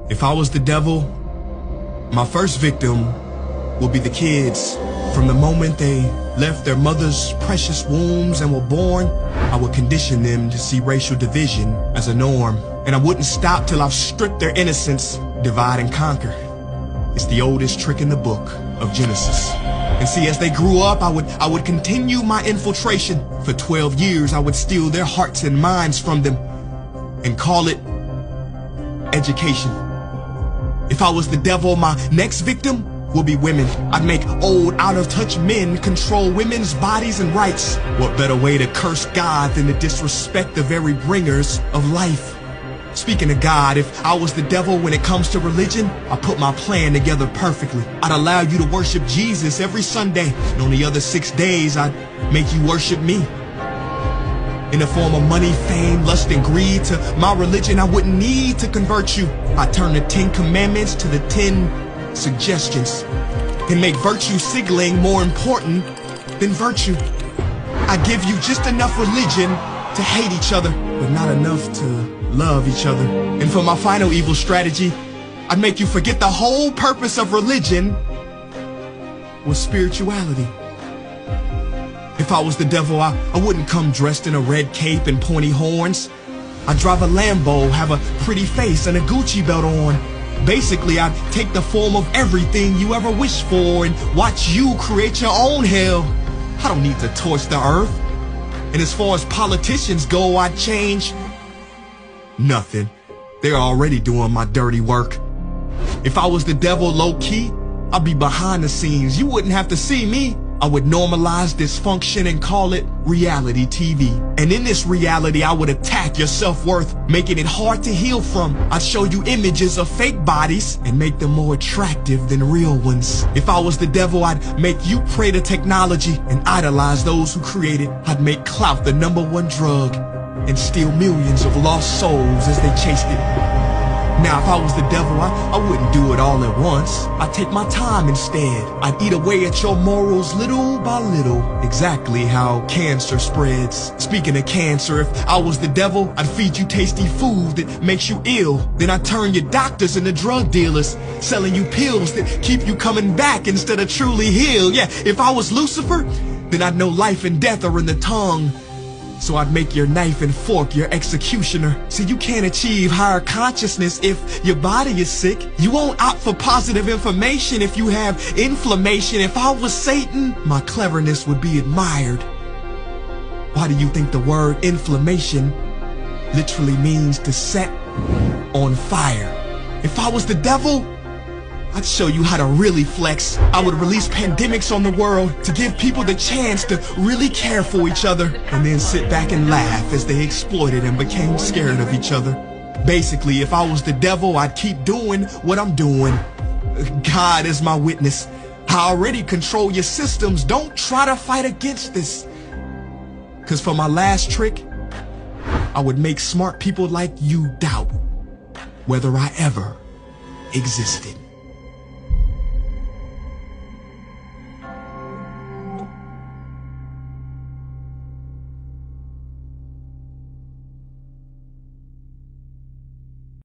If I was the devil, my first victim will be the kids. From the moment they left their mother's precious wombs and were born, I would condition them to see racial division as a norm. And I wouldn't stop till I've stripped their innocence, divide and conquer. It's the oldest trick in the book of Genesis. And see, as they grew up, I would continue my infiltration. For 12 years, I would steal their hearts and minds from them and call it education. If I was the devil, my next victim will be women. I'd make old, out-of-touch men control women's bodies and rights. What better way to curse God than to disrespect the very bringers of life? Speaking of God, if I was the devil when it comes to religion, I put my plan together perfectly. I'd allow you to worship Jesus every Sunday, and on the other 6 days, I'd make you worship me. In the form of money, fame, lust, and greed, to my religion, I wouldn't need to convert you. I'd turn the 10 commandments to the 10 suggestions and make virtue signaling more important than virtue. I give you just enough religion to hate each other, but not enough to love each other. And for my final evil strategy, I'd make you forget the whole purpose of religion was spirituality. If I was the devil, I wouldn't come dressed in a red cape and pointy horns. I'd drive a Lambo, have a pretty face and a Gucci belt on. Basically, I'd take the form of everything you ever wished for and watch you create your own hell. I don't need to torch the earth. And as far as politicians go, I'd change nothing. They're already doing my dirty work. If I was the devil low-key, I'd be behind the scenes. You wouldn't have to see me. I would normalize dysfunction and call it reality TV. And in this reality, I would attack your self-worth, making it hard to heal from. I'd show you images of fake bodies and make them more attractive than real ones. If I was the devil, I'd make you pray to technology and idolize those who create it. I'd make clout the #1 drug and steal millions of lost souls as they chased it. Now, if I was the devil, I wouldn't do it all at once. I'd take my time instead. I'd eat away at your morals little by little, exactly how cancer spreads. Speaking of cancer, if I was the devil, I'd feed you tasty food that makes you ill. Then I'd turn your doctors into drug dealers, selling you pills that keep you coming back instead of truly healed. Yeah, if I was Lucifer, then I'd know life and death are in the tongue. So I'd make your knife and fork your executioner. See, you can't achieve higher consciousness if your body is sick. You won't opt for positive information if you have inflammation. If I was Satan, my cleverness would be admired. Why do you think the word inflammation literally means to set on fire? If I was the devil, I'd show you how to really flex. I would release pandemics on the world to give people the chance to really care for each other and then sit back and laugh as they exploited and became scared of each other. Basically, if I was the devil, I'd keep doing what I'm doing. God is my witness. I already control your systems. Don't try to fight against this. Because for my last trick, I would make smart people like you doubt whether I ever existed.